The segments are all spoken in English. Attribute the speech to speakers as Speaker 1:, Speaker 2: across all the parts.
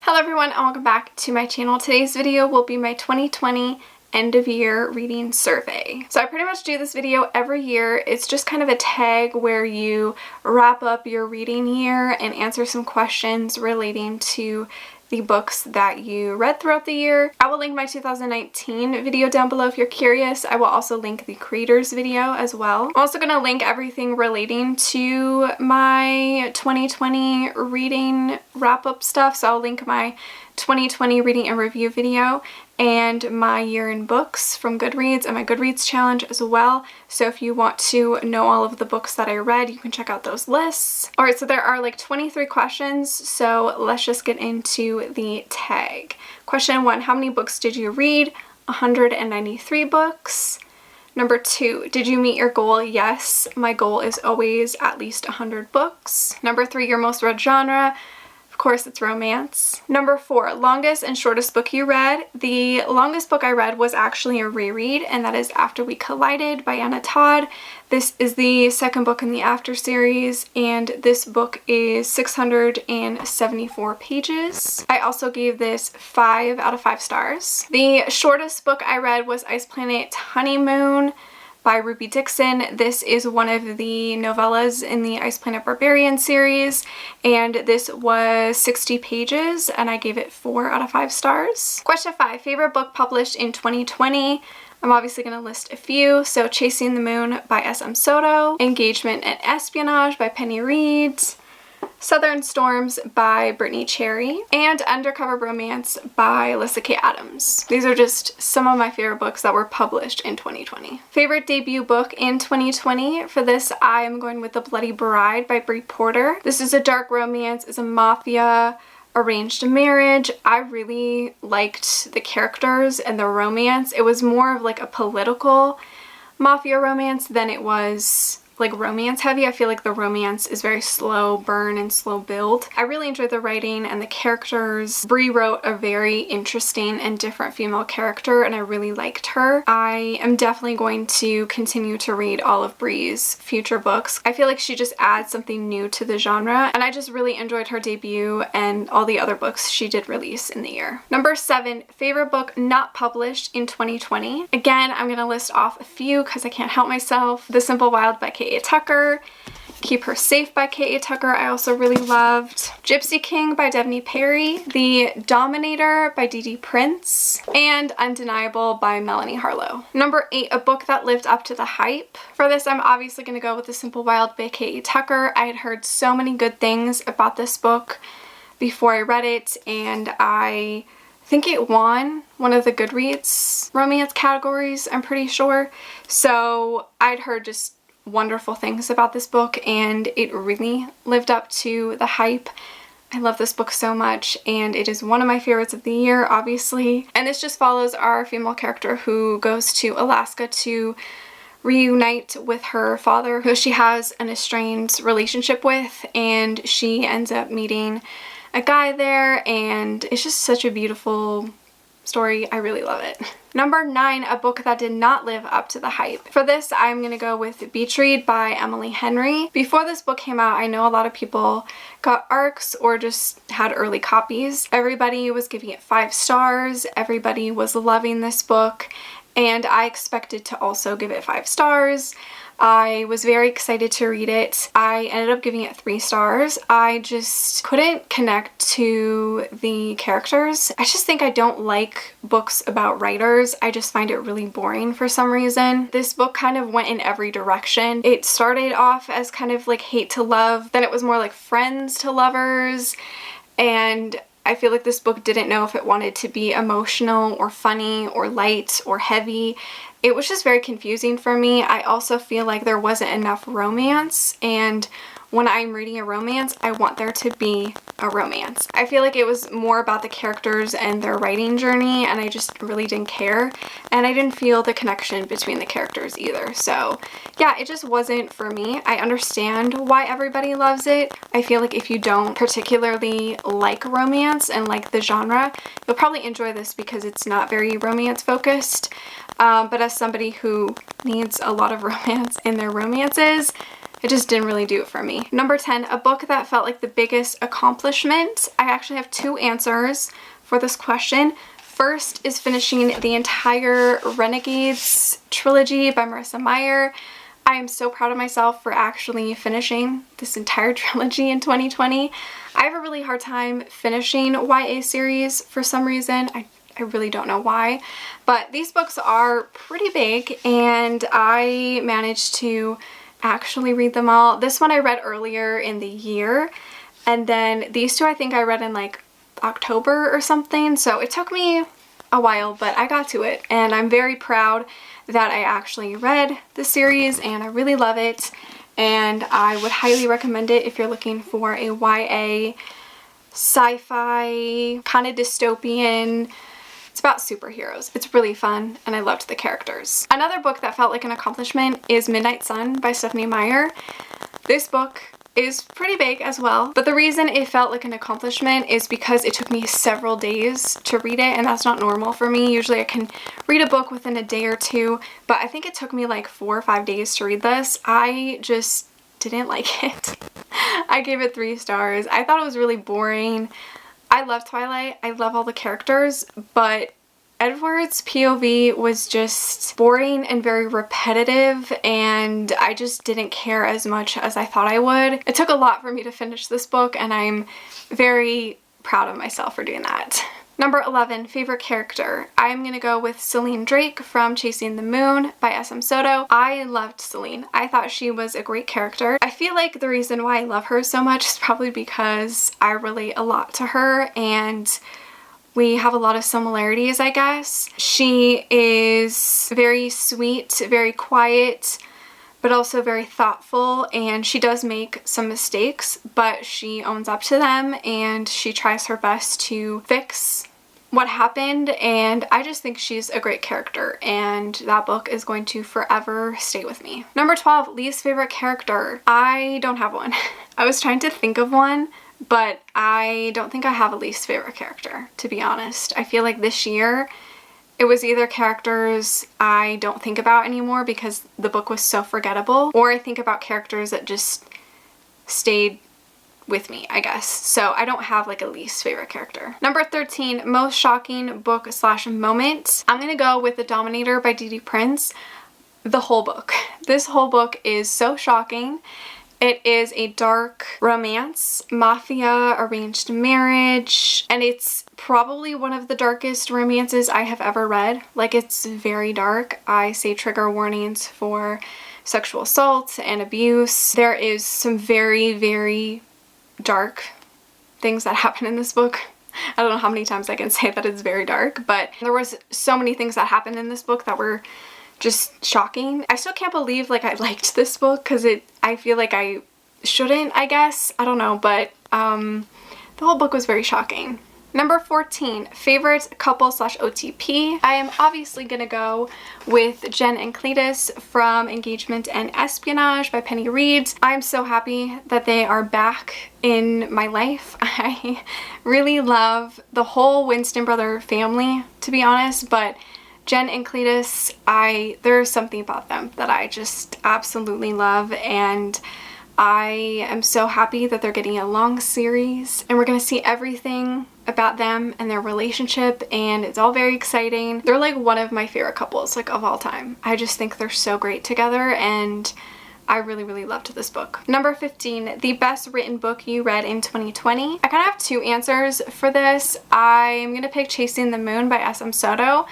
Speaker 1: Hello everyone and welcome back to my channel. Today's video will be my 2020 end of year reading survey. So I pretty much do this video every year. It's just kind of a tag where you wrap up your reading year and answer some questions relating to the books that you read throughout the year. I will link my 2019 video down below if you're curious. I will also link the creators video as well. I'm also going to link everything relating to my 2020 reading wrap-up stuff. So I'll link my 2020 reading and review video and my year in books from Goodreads and my Goodreads challenge as well. So if you want to know all of the books that I read, you can check out those lists. Alright, so there are like 23 questions, so let's just get into the tag. Question 1, how many books did you read? 193 books. Number 2, did you meet your goal? Yes, my goal is always at least 100 books. Number 3, your most read genre? Of course, it's romance. Number 4, longest and shortest book you read. The longest book I read was actually a reread, and that is After We Collided by Anna Todd. This is the second book in the After series, and this book is 674 pages. I also gave this 5 out of 5 stars. The shortest book I read was Ice Planet Honeymoon by Ruby Dixon. This is one of the novellas in the Ice Planet Barbarian series, and this was 60 pages, and I gave it 4 out of 5 stars. Question 5, favorite book published in 2020? I'm obviously going to list a few. So Chasing the Moon by S.M. Soto, Engagement and Espionage by Penny Reed, Southern Storms by Brittany Cherry, and Undercover Romance by Alyssa K. Adams. These are just some of my favorite books that were published in 2020. Favorite debut book in 2020? For this, I am going with The Bloody Bride by Brie Porter. This is a dark romance, it's a mafia arranged marriage. I really liked the characters and the romance. It was more of like a political mafia romance than it was like romance heavy. I feel like the romance is very slow burn and slow build. I really enjoyed the writing and the characters. Brie wrote a very interesting and different female character, and I really liked her. I am definitely going to continue to read all of Brie's future books. I feel like she just adds something new to the genre, and I just really enjoyed her debut and all the other books she did release in the year. Number 7, favorite book not published in 2020. Again, I'm going to list off a few because I can't help myself. The Simple Wild by K.A. Tucker, Keep Her Safe by K.A. Tucker I also really loved, Gypsy King by Devney Perry, The Dominator by D.D. Prince, and Undeniable by Melanie Harlow. Number 8, a book that lived up to the hype. For this, I'm obviously going to go with The Simple Wild by K.A. Tucker. I had heard so many good things about this book before I read it, and I think it won one of the Goodreads romance categories, I'm pretty sure. So I'd heard just wonderful things about this book, and it really lived up to the hype. I love this book so much, and it is one of my favorites of the year, obviously. And this just follows our female character who goes to Alaska to reunite with her father, who she has an estranged relationship with, and she ends up meeting a guy there, and it's just such a beautiful story. I really love it. Number 9, a book that did not live up to the hype. For this, I'm going to go with Beach Read by Emily Henry. Before this book came out, I know a lot of people got ARCs or just had early copies. Everybody was giving it 5 stars. Everybody was loving this book, and I expected to also give it 5 stars. I was very excited to read it. I ended up giving it 3 stars. I just couldn't connect to the characters. I just think I don't like books about writers. I just find it really boring for some reason. This book kind of went in every direction. It started off as kind of like hate to love, then it was more like friends to lovers, and I feel like this book didn't know if it wanted to be emotional or funny or light or heavy. It was just very confusing for me. I also feel like there wasn't enough romance, and when I'm reading a romance, I want there to be a romance. I feel like it was more about the characters and their writing journey, and I just really didn't care, and I didn't feel the connection between the characters either. So yeah, it just wasn't for me. I understand why everybody loves it. I feel like if you don't particularly like romance and like the genre, you'll probably enjoy this because it's not very romance focused. But as somebody who needs a lot of romance in their romances, it just didn't really do it for me. Number 10, a book that felt like the biggest accomplishment. I actually have 2 answers for this question. First is finishing the entire Renegades trilogy by Marissa Meyer. I am so proud of myself for actually finishing this entire trilogy in 2020. I have a really hard time finishing YA series for some reason. I really don't know why, but these books are pretty big and I managed to actually read them all. This one I read earlier in the year, and then these 2 I think I read in like October or something, so it took me a while, but I got to it, and I'm very proud that I actually read the series and I really love it, and I would highly recommend it if you're looking for a YA sci-fi kind of dystopian. It's about superheroes. It's really fun and I loved the characters. Another book that felt like an accomplishment is Midnight Sun by Stephanie Meyer. This book is pretty big as well, but the reason it felt like an accomplishment is because it took me several days to read it, and that's not normal for me. Usually I can read a book within a day or 2, but I think it took me like 4 or 5 days to read this. I just didn't like it. I gave it 3 stars. I thought it was really boring. I love Twilight. I love all the characters, but Edward's POV was just boring and very repetitive, and I just didn't care as much as I thought I would. It took a lot for me to finish this book, and I'm very proud of myself for doing that. Number 11, favorite character. I'm gonna go with Celine Drake from Chasing the Moon by S.M. Soto. I loved Celine. I thought she was a great character. I feel like the reason why I love her so much is probably because I relate a lot to her and we have a lot of similarities, I guess. She is very sweet, very quiet, but also very thoughtful, and she does make some mistakes, but she owns up to them and she tries her best to fix what happened, and I just think she's a great character, and that book is going to forever stay with me. Number 12, least favorite character. I don't have one. I was trying to think of one, but I don't think I have a least favorite character, to be honest. I feel like this year it was either characters I don't think about anymore because the book was so forgettable, or I think about characters that just stayed with me, I guess. So I don't have like a least favorite character. Number 13, most shocking book / moment. I'm gonna go with The Dominator by D.D. Prince. The whole book. This whole book is so shocking. It is a dark romance, mafia, arranged marriage, and it's probably one of the darkest romances I have ever read. Like, it's very dark. I say trigger warnings for sexual assault and abuse. There is some very, very dark things that happen in this book. I don't know how many times I can say that it's very dark, but there was so many things that happened in this book that were just shocking. I still can't believe like I liked this book because I feel like I shouldn't, I guess. I don't know, but the whole book was very shocking. Number 14, favorite couple / OTP. I am obviously gonna go with Jen and Cletus from Engagement and Espionage by Penny Reed. I'm so happy that they are back in my life. I really love the whole Winston brother family, to be honest, but Jen and Cletus, there's something about them that I just absolutely love, and I am so happy that they're getting a long series and we're gonna see everything about them and their relationship, and it's all very exciting. They're like one of my favorite couples, like, of all time. I just think they're so great together, and I really, really loved this book. Number 15, the best written book you read in 2020. I kind of have 2 answers for this. I'm gonna pick Chasing the Moon by S.M. Soto.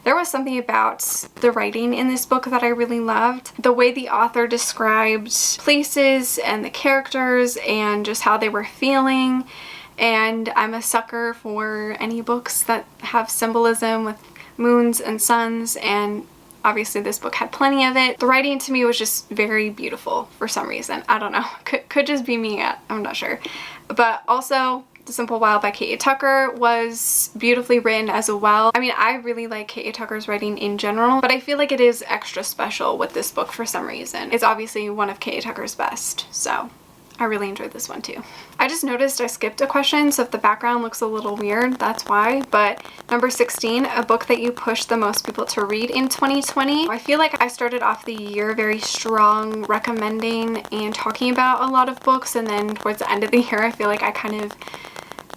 Speaker 1: There was something about the writing in this book that I really loved. The way the author described places and the characters and just how they were feeling. And I'm a sucker for any books that have symbolism with moons and suns, and obviously this book had plenty of it. The writing to me was just very beautiful for some reason. I don't know. Could just be me. I'm not sure. But also, The Simple Wild by K.A. Tucker was beautifully written as well. I mean, I really like K.A. Tucker's writing in general, but I feel like it is extra special with this book for some reason. It's obviously one of K.A. Tucker's best, so I really enjoyed this one too. I just noticed I skipped a question, so if the background looks a little weird, that's why. But number 16, a book that you pushed the most people to read in 2020. I feel like I started off the year very strong, recommending and talking about a lot of books, and then towards the end of the year I feel like I kind of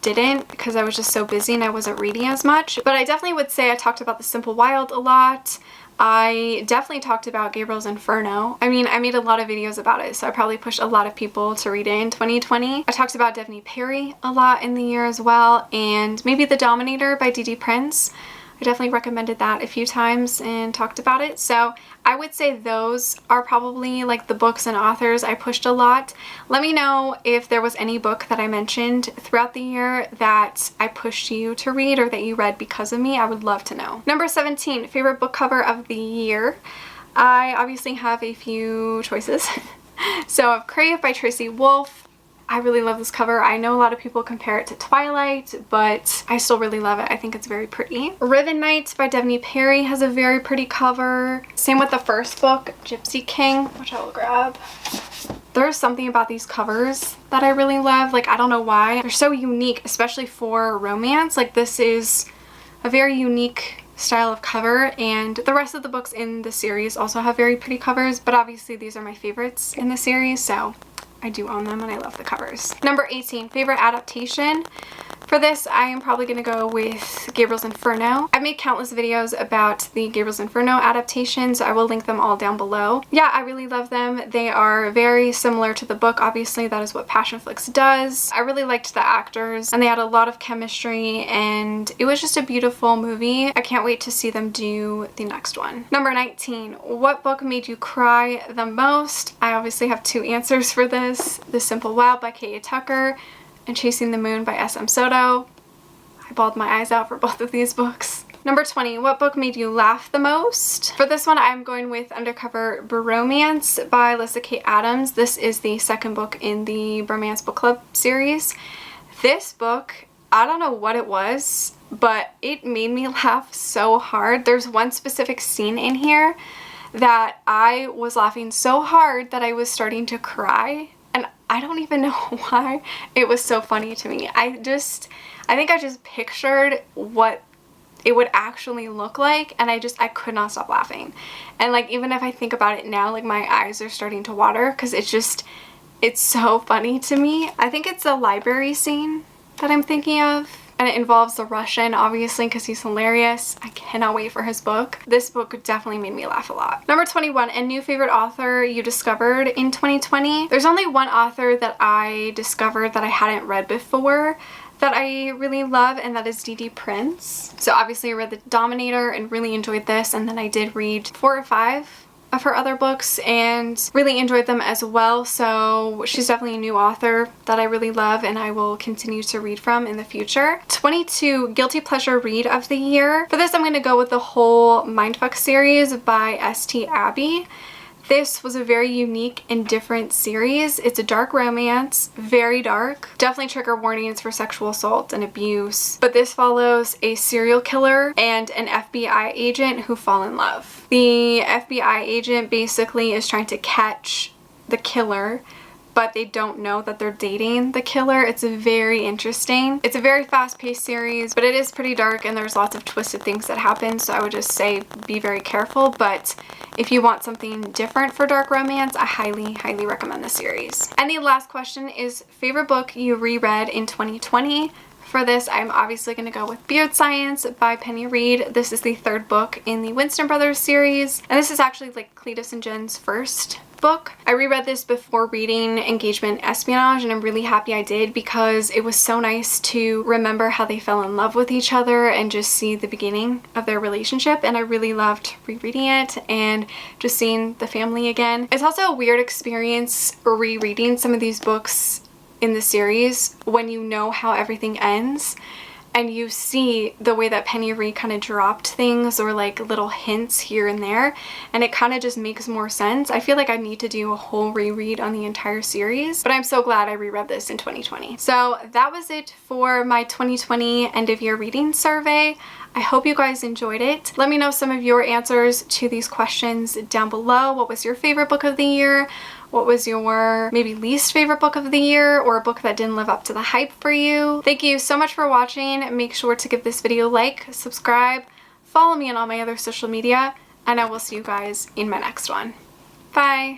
Speaker 1: didn't because I was just so busy and I wasn't reading as much. But I definitely would say I talked about The Simple Wild a lot. I definitely talked about Gabriel's Inferno. I mean, I made a lot of videos about it, so I probably pushed a lot of people to read it in 2020. I talked about Devney Perry a lot in the year as well, and maybe The Dominator by D.D. Prince. I definitely recommended that a few times and talked about it. So I would say those are probably like the books and authors I pushed a lot. Let me know if there was any book that I mentioned throughout the year that I pushed you to read or that you read because of me. I would love to know. Number 17, favorite book cover of the year. I obviously have a few choices. So I have Crave by Tracy Wolff. I really love this cover. I know a lot of people compare it to Twilight, but I still really love it. I think it's very pretty. Riven Knight by Devney Perry has a very pretty cover. Same with the first book, Gypsy King, which I will grab. There's something about these covers that I really love. Like, I don't know why. They're so unique, especially for romance. Like, this is a very unique style of cover, and the rest of the books in the series also have very pretty covers, but obviously these are my favorites in the series, so I do own them and I love the covers. Number 18, favorite adaptation. For this, I am probably going to go with Gabriel's Inferno. I've made countless videos about the Gabriel's Inferno adaptation, so I will link them all down below. Yeah, I really love them. They are very similar to the book. Obviously, that is what Passionflix does. I really liked the actors, and they had a lot of chemistry, and it was just a beautiful movie. I can't wait to see them do the next one. Number 19, what book made you cry the most? I obviously have two answers for this. The Simple Wild by K.A. Tucker and Chasing the Moon by S.M. Soto. I bawled my eyes out for both of these books. Number 20, what book made you laugh the most? For this one, I'm going with Undercover Bromance by Alyssa K. Adams. This is the second book in the Bromance Book Club series. This book, I don't know what it was, but it made me laugh so hard. There's one specific scene in here that I was laughing so hard that I was starting to cry. I don't even know why. It was so funny to me. I think I just pictured what it would actually look like, and I could not stop laughing. And like, even if I think about it now, like my eyes are starting to water because it's so funny to me. I think it's a library scene that I'm thinking of. And it involves the Russian, obviously, because he's hilarious. I cannot wait for his book. This book definitely made me laugh a lot. Number 21, a new favorite author you discovered in 2020. There's only one author that I discovered that I hadn't read before that I really love, and that is D.D. Prince. So obviously I read The Dominator and really enjoyed this, and then I did read 4 or 5 of her other books and really enjoyed them as well. So she's definitely a new author that I really love and I will continue to read from in the future. 22, guilty pleasure read of the year. For this, I'm going to go with the whole Mindfuck series by S.T. Abbey. This was a very unique and different series. It's a dark romance, very dark. Definitely trigger warnings for sexual assault and abuse. But this follows a serial killer and an FBI agent who fall in love. The FBI agent basically is trying to catch the killer, but they don't know that they're dating the killer. It's very interesting. It's a very fast-paced series, but it is pretty dark and there's lots of twisted things that happen, so I would just say be very careful. But if you want something different for dark romance, I highly, highly recommend the series. And the last question is favorite book you reread in 2020. For this, I'm obviously going to go with Beard Science by Penny Reed. This is the 3rd book in the Winston Brothers series, and this is actually like Cletus and Jen's first book. I reread this before reading Engagement Espionage, and I'm really happy I did because it was so nice to remember how they fell in love with each other and just see the beginning of their relationship, and I really loved rereading it and just seeing the family again. It's also a weird experience rereading some of these books in the series when you know how everything ends and you see the way that Penny Reed kind of dropped things or like little hints here and there, and it kind of just makes more sense. I feel like I need to do a whole reread on the entire series, but I'm so glad I reread this in 2020. So that was it for my 2020 end of year reading survey. I hope you guys enjoyed it. Let me know some of your answers to these questions down below. What was your favorite book of the year? What was your maybe least favorite book of the year, or a book that didn't live up to the hype for you? Thank you so much for watching. Make sure to give this video a like, subscribe, follow me on all my other social media, and I will see you guys in my next one. Bye!